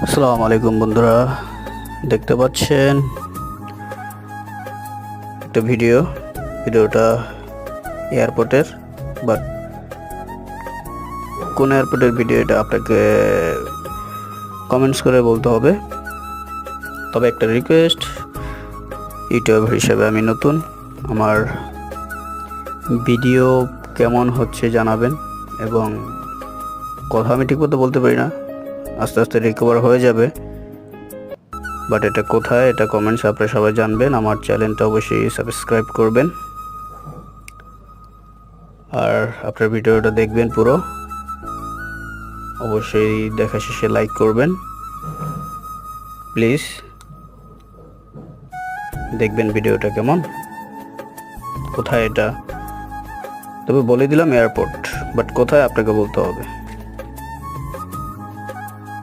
আসসালামু আলাইকুম বন্ধুরা, দেখতে পাচ্ছেন একটা ভিডিওটা এয়ারপোর্টের, বাট কোন এয়ারপোর্টের ভিডিও এটা আপনাকে কমেন্টস করে বলতে হবে। তবে একটা রিকোয়েস্ট, ইউটিউবার হিসেবে আমি নতুন, আমার ভিডিও কেমন হচ্ছে জানাবেন। এবং কথা আমি ঠিকমতো বলতে পারি না, আস্তে আস্তে রিকভার হয়ে যাবে, বাট এটা কোথায় এটা কমেন্টস আপনারা সবাই জানবেন। আমার চ্যানেলটা অবশ্যই সাবস্ক্রাইব করবেন, আর আপনার ভিডিওটা দেখবেন পুরো, অবশ্যই দেখা শেষে লাইক করবেন। প্লিজ দেখবেন ভিডিওটা কেমন, কোথায় এটা। তবে বলে দিলাম এয়ারপোর্ট, বাট কোথায় আপনাকে বলতে হবে।